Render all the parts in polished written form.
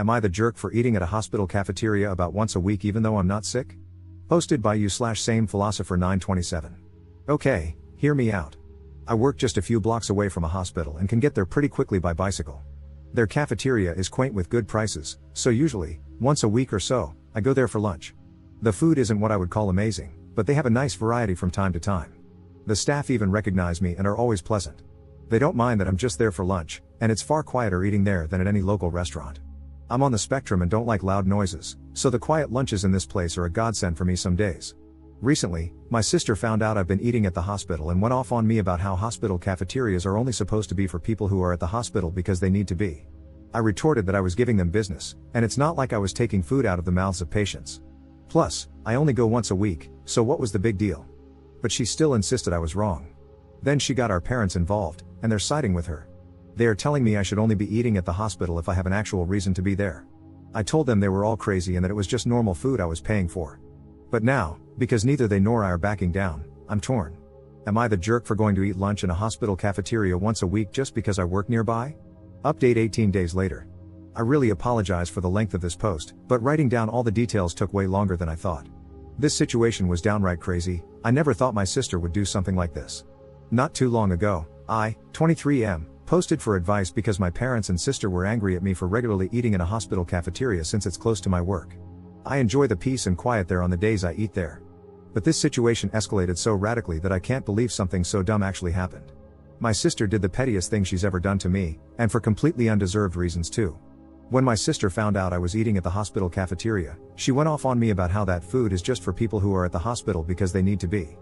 Am I the jerk for eating at a hospital cafeteria about once a week even though I'm not sick? Posted by you/same philosopher 927. Okay, hear me out. I work just a few blocks away from a hospital and can get there pretty quickly by bicycle. Their cafeteria is quaint with good prices, so usually, once a week or so, I go there for lunch. The food isn't what I would call amazing, but they have a nice variety from time to time. The staff even recognize me and are always pleasant. They don't mind that I'm just there for lunch, and it's far quieter eating there than at any local restaurant. I'm on the spectrum and don't like loud noises, so the quiet lunches in this place are a godsend for me some days. Recently, my sister found out I've been eating at the hospital and went off on me about how hospital cafeterias are only supposed to be for people who are at the hospital because they need to be. I retorted that I was giving them business, and it's not like I was taking food out of the mouths of patients. Plus, I only go once a week, so what was the big deal? But she still insisted I was wrong. Then she got our parents involved, and they're siding with her. They are telling me I should only be eating at the hospital if I have an actual reason to be there. I told them they were all crazy and that it was just normal food I was paying for. But now, because neither they nor I are backing down, I'm torn. Am I the jerk for going to eat lunch in a hospital cafeteria once a week just because I work nearby? Update 18 days later. I really apologize for the length of this post, but writing down all the details took way longer than I thought. This situation was downright crazy. I never thought my sister would do something like this. Not too long ago, I, 23M, posted for advice because my parents and sister were angry at me for regularly eating in a hospital cafeteria since it's close to my work. I enjoy the peace and quiet there on the days I eat there. But this situation escalated so radically that I can't believe something so dumb actually happened. My sister did the pettiest thing she's ever done to me, and for completely undeserved reasons too. When my sister found out I was eating at the hospital cafeteria, she went off on me about how that food is just for people who are at the hospital because they need to be.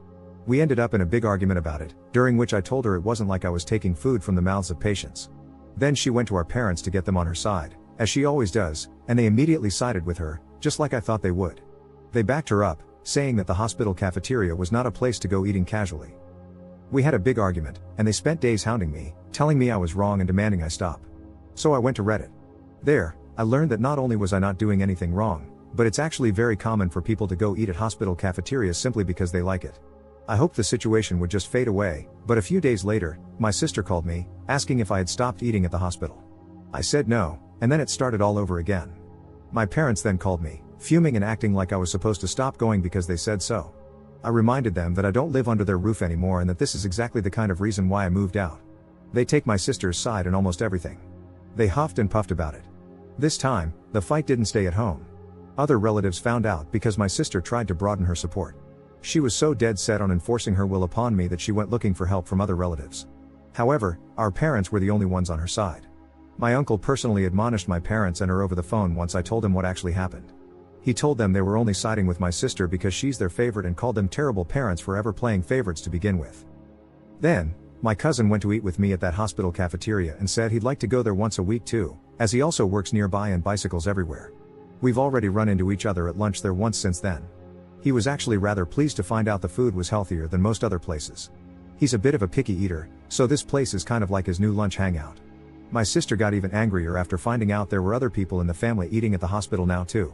We ended up in a big argument about it, during which I told her it wasn't like I was taking food from the mouths of patients. Then she went to our parents to get them on her side, as she always does, and they immediately sided with her, just like I thought they would. They backed her up, saying that the hospital cafeteria was not a place to go eating casually. We had a big argument, and they spent days hounding me, telling me I was wrong and demanding I stop. So I went to Reddit. There, I learned that not only was I not doing anything wrong, but it's actually very common for people to go eat at hospital cafeterias simply because they like it. I hoped the situation would just fade away, but a few days later, my sister called me, asking if I had stopped eating at the hospital. I said no, and then it started all over again. My parents then called me, fuming and acting like I was supposed to stop going because they said so. I reminded them that I don't live under their roof anymore and that this is exactly the kind of reason why I moved out. They take my sister's side in almost everything. They huffed and puffed about it. This time, the fight didn't stay at home. Other relatives found out because my sister tried to broaden her support. She was so dead set on enforcing her will upon me that she went looking for help from other relatives. However, our parents were the only ones on her side. My uncle personally admonished my parents and her over the phone once I told him what actually happened. He told them they were only siding with my sister because she's their favorite and called them terrible parents for ever playing favorites to begin with. Then, my cousin went to eat with me at that hospital cafeteria and said he'd like to go there once a week too, as he also works nearby and bicycles everywhere. We've already run into each other at lunch there once since then. He was actually rather pleased to find out the food was healthier than most other places. He's a bit of a picky eater, so this place is kind of like his new lunch hangout. My sister got even angrier after finding out there were other people in the family eating at the hospital now too.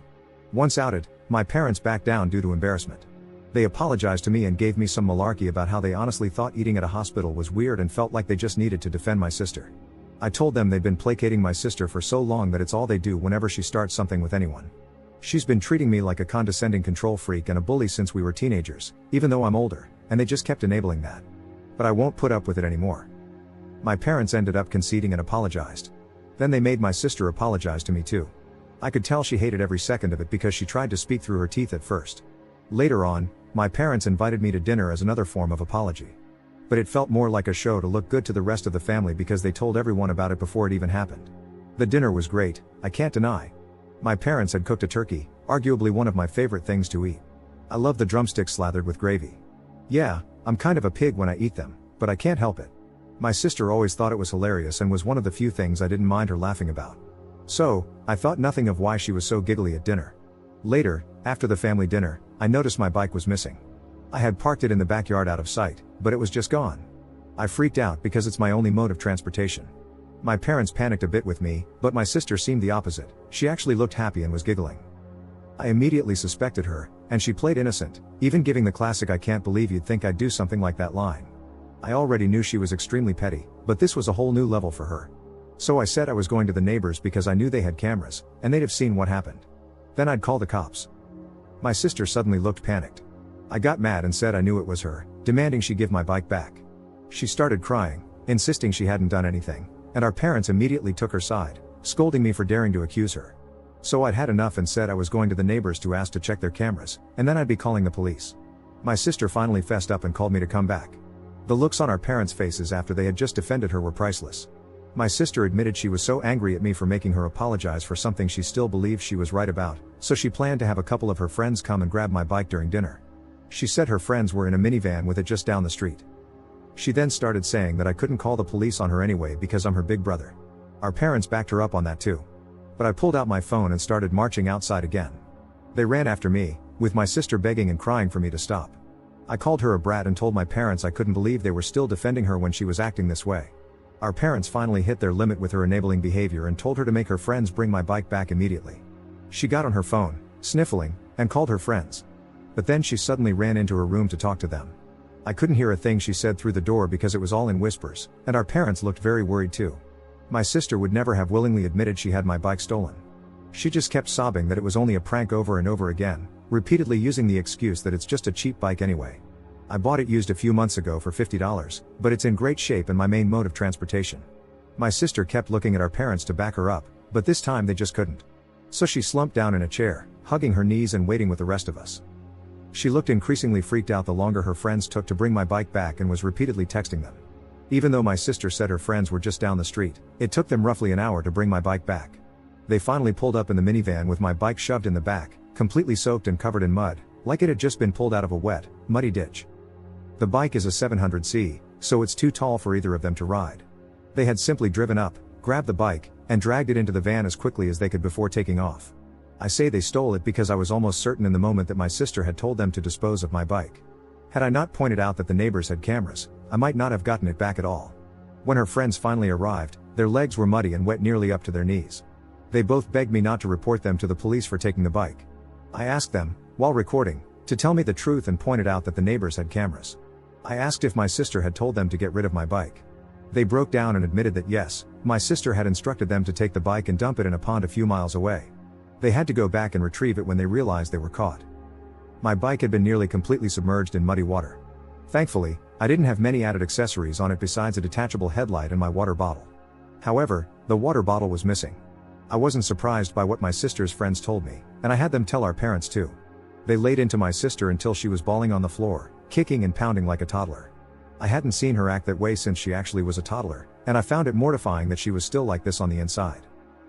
Once outed, my parents backed down due to embarrassment. They apologized to me and gave me some malarkey about how they honestly thought eating at a hospital was weird and felt like they just needed to defend my sister. I told them they'd been placating my sister for so long that it's all they do whenever she starts something with anyone. She's been treating me like a condescending control freak and a bully since we were teenagers, even though I'm older, and they just kept enabling that. But I won't put up with it anymore. My parents ended up conceding and apologized. Then they made my sister apologize to me too. I could tell she hated every second of it because she tried to speak through her teeth at first. Later on, my parents invited me to dinner as another form of apology. But it felt more like a show to look good to the rest of the family because they told everyone about it before it even happened. The dinner was great, I can't deny. My parents had cooked a turkey, arguably one of my favorite things to eat. I love the drumsticks slathered with gravy. Yeah, I'm kind of a pig when I eat them, but I can't help it. My sister always thought it was hilarious and was one of the few things I didn't mind her laughing about. So, I thought nothing of why she was so giggly at dinner. Later, after the family dinner, I noticed my bike was missing. I had parked it in the backyard out of sight, but it was just gone. I freaked out because it's my only mode of transportation. My parents panicked a bit with me, but my sister seemed the opposite. She actually looked happy and was giggling. I immediately suspected her, and she played innocent, even giving the classic "I can't believe you'd think I'd do something like that" line. I already knew she was extremely petty, but this was a whole new level for her. So I said I was going to the neighbors because I knew they had cameras, and they'd have seen what happened. Then I'd call the cops. My sister suddenly looked panicked. I got mad and said I knew it was her, demanding she give my bike back. She started crying, insisting she hadn't done anything, and our parents immediately took her side, scolding me for daring to accuse her. So I'd had enough and said I was going to the neighbors to ask to check their cameras, and then I'd be calling the police. My sister finally fessed up and called me to come back. The looks on our parents' faces after they had just defended her were priceless. My sister admitted she was so angry at me for making her apologize for something she still believed she was right about, so she planned to have a couple of her friends come and grab my bike during dinner. She said her friends were in a minivan with it just down the street. She then started saying that I couldn't call the police on her anyway because I'm her big brother. Our parents backed her up on that too. But I pulled out my phone and started marching outside again. They ran after me, with my sister begging and crying for me to stop. I called her a brat and told my parents I couldn't believe they were still defending her when she was acting this way. Our parents finally hit their limit with her enabling behavior and told her to make her friends bring my bike back immediately. She got on her phone, sniffling, and called her friends. But then she suddenly ran into her room to talk to them. I couldn't hear a thing she said through the door because it was all in whispers, and our parents looked very worried too. My sister would never have willingly admitted she had my bike stolen. She just kept sobbing that it was only a prank over and over again, repeatedly using the excuse that it's just a cheap bike anyway. I bought it used a few months ago for $50, but it's in great shape and my main mode of transportation. My sister kept looking at our parents to back her up, but this time they just couldn't. So she slumped down in a chair, hugging her knees and waiting with the rest of us. She looked increasingly freaked out the longer her friends took to bring my bike back and was repeatedly texting them. Even though my sister said her friends were just down the street, it took them roughly an hour to bring my bike back. They finally pulled up in the minivan with my bike shoved in the back, completely soaked and covered in mud, like it had just been pulled out of a wet, muddy ditch. The bike is a 700C, so it's too tall for either of them to ride. They had simply driven up, grabbed the bike, and dragged it into the van as quickly as they could before taking off. I say they stole it because I was almost certain in the moment that my sister had told them to dispose of my bike. Had I not pointed out that the neighbors had cameras, I might not have gotten it back at all. When her friends finally arrived, their legs were muddy and wet nearly up to their knees. They both begged me not to report them to the police for taking the bike. I asked them, while recording, to tell me the truth and pointed out that the neighbors had cameras. I asked if my sister had told them to get rid of my bike. They broke down and admitted that yes, my sister had instructed them to take the bike and dump it in a pond a few miles away. They had to go back and retrieve it when they realized they were caught. My bike had been nearly completely submerged in muddy water. Thankfully, I didn't have many added accessories on it besides a detachable headlight and my water bottle. However, the water bottle was missing. I wasn't surprised by what my sister's friends told me, and I had them tell our parents too. They laid into my sister until she was bawling on the floor, kicking and pounding like a toddler. I hadn't seen her act that way since she actually was a toddler, and I found it mortifying that she was still like this on the inside.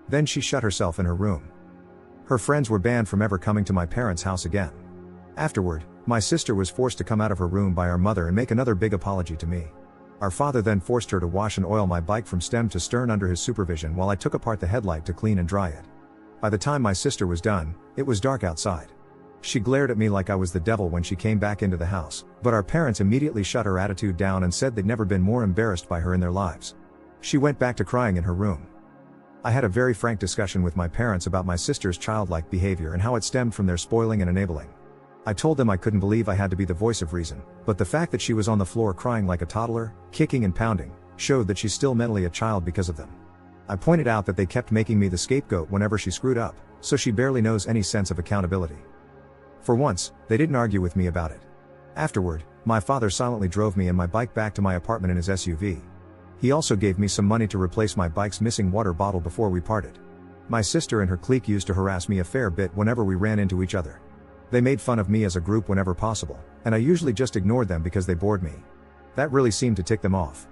Then she shut herself in her room. Her friends were banned from ever coming to my parents' house again. Afterward, my sister was forced to come out of her room by our mother and make another big apology to me. Our father then forced her to wash and oil my bike from stem to stern under his supervision while I took apart the headlight to clean and dry it. By the time my sister was done, it was dark outside. She glared at me like I was the devil when she came back into the house, but our parents immediately shut her attitude down and said they'd never been more embarrassed by her in their lives. She went back to crying in her room. I had a very frank discussion with my parents about my sister's childlike behavior and how it stemmed from their spoiling and enabling. I told them I couldn't believe I had to be the voice of reason, but the fact that she was on the floor crying like a toddler, kicking and pounding, showed that she's still mentally a child because of them. I pointed out that they kept making me the scapegoat whenever she screwed up, so she barely knows any sense of accountability. For once, they didn't argue with me about it. Afterward, my father silently drove me and my bike back to my apartment in his SUV. He also gave me some money to replace my bike's missing water bottle before we parted. My sister and her clique used to harass me a fair bit whenever we ran into each other. They made fun of me as a group whenever possible, and I usually just ignored them because they bored me. That really seemed to tick them off.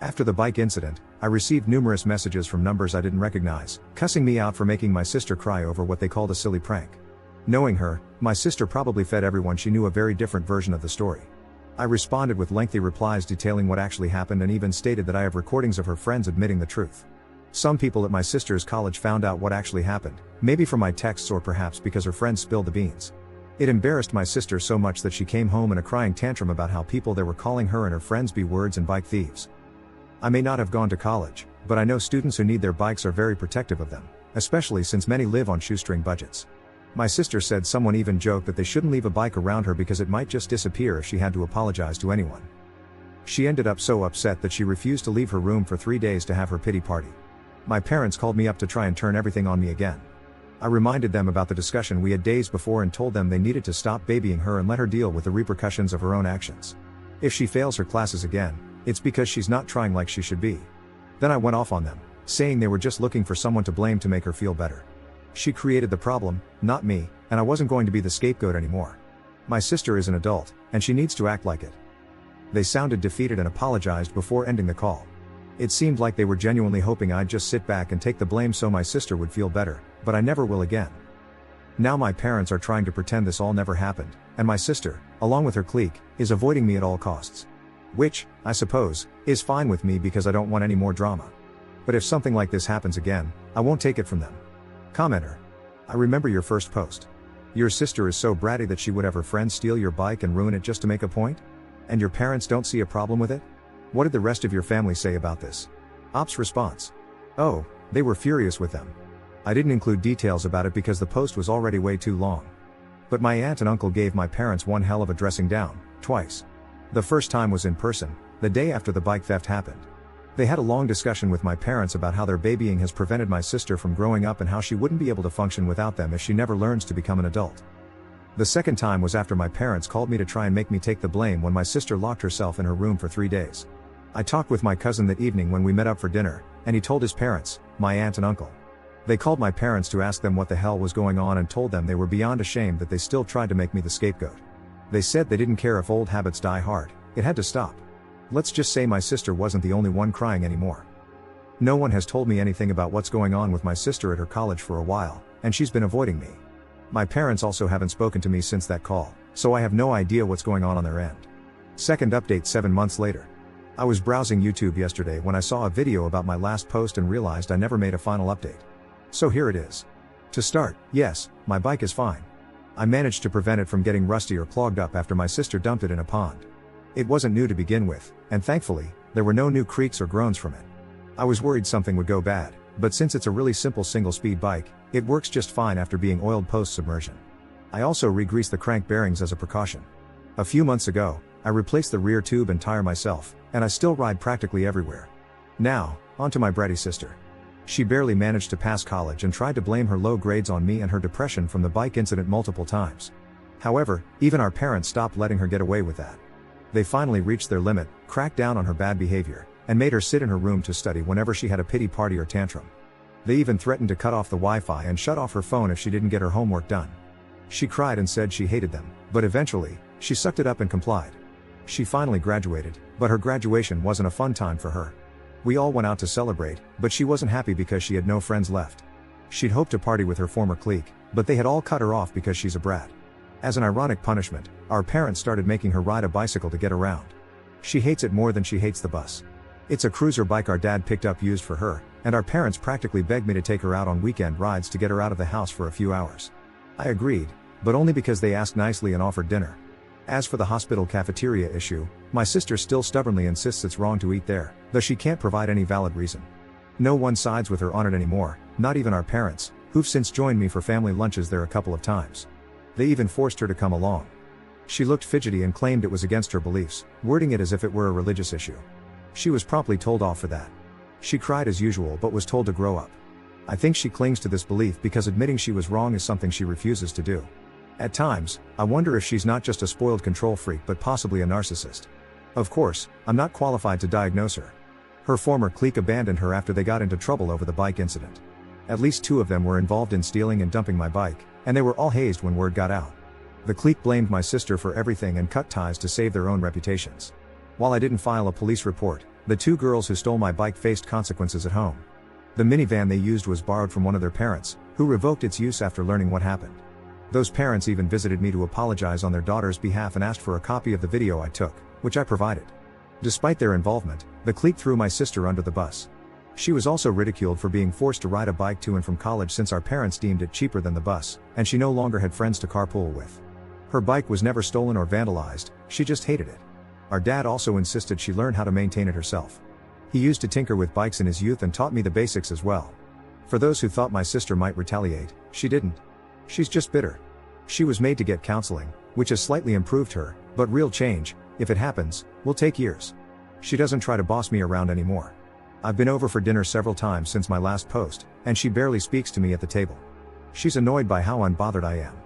After the bike incident, I received numerous messages from numbers I didn't recognize, cussing me out for making my sister cry over what they called a silly prank. Knowing her, my sister probably fed everyone she knew a very different version of the story. I responded with lengthy replies detailing what actually happened and even stated that I have recordings of her friends admitting the truth. Some people at my sister's college found out what actually happened, maybe from my texts or perhaps because her friends spilled the beans. It embarrassed my sister so much that she came home in a crying tantrum about how people there were calling her and her friends B-words and bike thieves. I may not have gone to college, but I know students who need their bikes are very protective of them, especially since many live on shoestring budgets. My sister said someone even joked that they shouldn't leave a bike around her because it might just disappear if she had to apologize to anyone. She ended up so upset that she refused to leave her room for 3 days to have her pity party. My parents called me up to try and turn everything on me again. I reminded them about the discussion we had days before and told them they needed to stop babying her and let her deal with the repercussions of her own actions. If she fails her classes again, it's because she's not trying like she should be. Then I went off on them, saying they were just looking for someone to blame to make her feel better. She created the problem, not me, and I wasn't going to be the scapegoat anymore. My sister is an adult, and she needs to act like it. They sounded defeated and apologized before ending the call. It seemed like they were genuinely hoping I'd just sit back and take the blame so my sister would feel better, but I never will again. Now my parents are trying to pretend this all never happened, and my sister, along with her clique, is avoiding me at all costs. Which, I suppose, is fine with me because I don't want any more drama. But if something like this happens again, I won't take it from them. Commenter. I remember your first post. Your sister is so bratty that she would have her friends steal your bike and ruin it just to make a point? And your parents don't see a problem with it? What did the rest of your family say about this? Op's response. Oh, they were furious with them. I didn't include details about it because the post was already way too long. But my aunt and uncle gave my parents one hell of a dressing down, twice. The first time was in person, the day after the bike theft happened. They had a long discussion with my parents about how their babying has prevented my sister from growing up and how she wouldn't be able to function without them if she never learns to become an adult. The second time was after my parents called me to try and make me take the blame when my sister locked herself in her room for 3 days. I talked with my cousin that evening when we met up for dinner, and he told his parents, my aunt and uncle. They called my parents to ask them what the hell was going on and told them they were beyond ashamed that they still tried to make me the scapegoat. They said they didn't care if old habits die hard, it had to stop. Let's just say my sister wasn't the only one crying anymore. No one has told me anything about what's going on with my sister at her college for a while, and she's been avoiding me. My parents also haven't spoken to me since that call, so I have no idea what's going on their end. Second update 7 months later. I was browsing YouTube yesterday when I saw a video about my last post and realized I never made a final update. So here it is. To start, yes, my bike is fine. I managed to prevent it from getting rusty or clogged up after my sister dumped it in a pond. It wasn't new to begin with, and thankfully, there were no new creaks or groans from it. I was worried something would go bad, but since it's a really simple single-speed bike, it works just fine after being oiled post-submersion. I also re-greased the crank bearings as a precaution. A few months ago, I replaced the rear tube and tire myself, and I still ride practically everywhere. Now, on to my bratty sister. She barely managed to pass college and tried to blame her low grades on me and her depression from the bike incident multiple times. However, even our parents stopped letting her get away with that. They finally reached their limit, cracked down on her bad behavior, and made her sit in her room to study whenever she had a pity party or tantrum. They even threatened to cut off the Wi-Fi and shut off her phone if she didn't get her homework done. She cried and said she hated them, but eventually, she sucked it up and complied. She finally graduated, but her graduation wasn't a fun time for her. We all went out to celebrate, but she wasn't happy because she had no friends left. She'd hoped to party with her former clique, but they had all cut her off because she's a brat. As an ironic punishment, our parents started making her ride a bicycle to get around. She hates it more than she hates the bus. It's a cruiser bike our dad picked up used for her, and our parents practically begged me to take her out on weekend rides to get her out of the house for a few hours. I agreed, but only because they asked nicely and offered dinner. As for the hospital cafeteria issue, my sister still stubbornly insists it's wrong to eat there, though she can't provide any valid reason. No one sides with her on it anymore, not even our parents, who've since joined me for family lunches there a couple of times. They even forced her to come along. She looked fidgety and claimed it was against her beliefs, wording it as if it were a religious issue. She was promptly told off for that. She cried as usual but was told to grow up. I think she clings to this belief because admitting she was wrong is something she refuses to do. At times, I wonder if she's not just a spoiled control freak but possibly a narcissist. Of course, I'm not qualified to diagnose her. Her former clique abandoned her after they got into trouble over the bike incident. At least 2 of them were involved in stealing and dumping my bike, and they were all hazed when word got out. The clique blamed my sister for everything and cut ties to save their own reputations. While I didn't file a police report, the 2 girls who stole my bike faced consequences at home. The minivan they used was borrowed from one of their parents, who revoked its use after learning what happened. Those parents even visited me to apologize on their daughter's behalf and asked for a copy of the video I took, which I provided. Despite their involvement, the clique threw my sister under the bus. She was also ridiculed for being forced to ride a bike to and from college since our parents deemed it cheaper than the bus, and she no longer had friends to carpool with. Her bike was never stolen or vandalized, she just hated it. Our dad also insisted she learn how to maintain it herself. He used to tinker with bikes in his youth and taught me the basics as well. For those who thought my sister might retaliate, she didn't. She's just bitter. She was made to get counseling, which has slightly improved her, but real change, if it happens, will take years. She doesn't try to boss me around anymore. I've been over for dinner several times since my last post, and she barely speaks to me at the table. She's annoyed by how unbothered I am.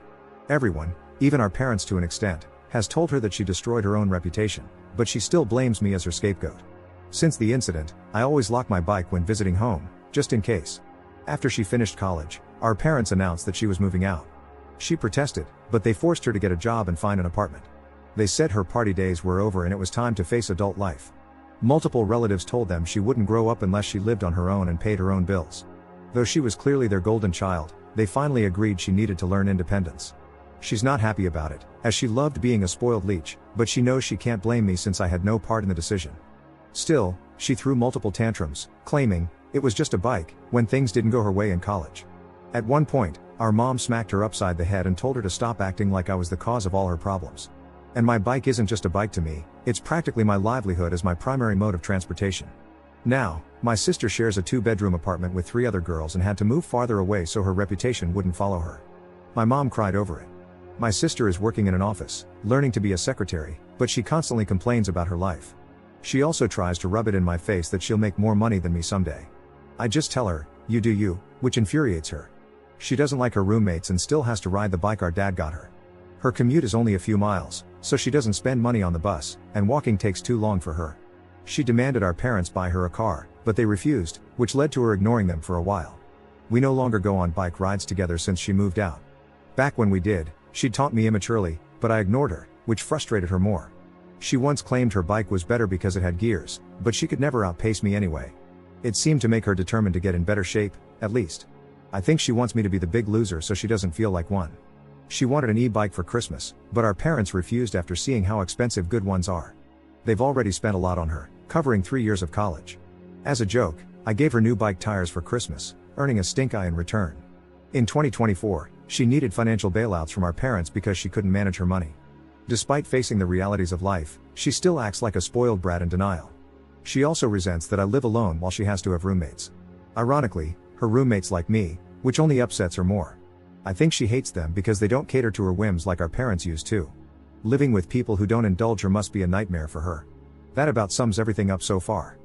Everyone, even our parents to an extent, has told her that she destroyed her own reputation, but she still blames me as her scapegoat. Since the incident, I always lock my bike when visiting home, just in case. After she finished college, our parents announced that she was moving out. She protested, but they forced her to get a job and find an apartment. They said her party days were over and it was time to face adult life. Multiple relatives told them she wouldn't grow up unless she lived on her own and paid her own bills. Though she was clearly their golden child, they finally agreed she needed to learn independence. She's not happy about it, as she loved being a spoiled leech, but she knows she can't blame me since I had no part in the decision. Still, she threw multiple tantrums, claiming it was just a bike, when things didn't go her way in college. At one point, our mom smacked her upside the head and told her to stop acting like I was the cause of all her problems. And my bike isn't just a bike to me, it's practically my livelihood as my primary mode of transportation. Now, my sister shares a 2-bedroom apartment with 3 other girls and had to move farther away so her reputation wouldn't follow her. My mom cried over it. My sister is working in an office, learning to be a secretary, but she constantly complains about her life. She also tries to rub it in my face that she'll make more money than me someday. I just tell her, you do you, which infuriates her. She doesn't like her roommates and still has to ride the bike our dad got her. Her commute is only a few miles, so she doesn't spend money on the bus, and walking takes too long for her. She demanded our parents buy her a car, but they refused, which led to her ignoring them for a while. We no longer go on bike rides together since she moved out. Back when we did, she'd taunt me immaturely, but I ignored her, which frustrated her more. She once claimed her bike was better because it had gears, but she could never outpace me anyway. It seemed to make her determined to get in better shape, at least. I think she wants me to be the big loser so she doesn't feel like one. She wanted an e-bike for Christmas, but our parents refused after seeing how expensive good ones are. They've already spent a lot on her, covering 3 years of college. As a joke, I gave her new bike tires for Christmas, earning a stink eye in return. In 2024, she needed financial bailouts from our parents because she couldn't manage her money. Despite facing the realities of life, she still acts like a spoiled brat in denial. She also resents that I live alone while she has to have roommates. Ironically, her roommates like me, which only upsets her more. I think she hates them because they don't cater to her whims like our parents used to. Living with people who don't indulge her must be a nightmare for her. That about sums everything up so far.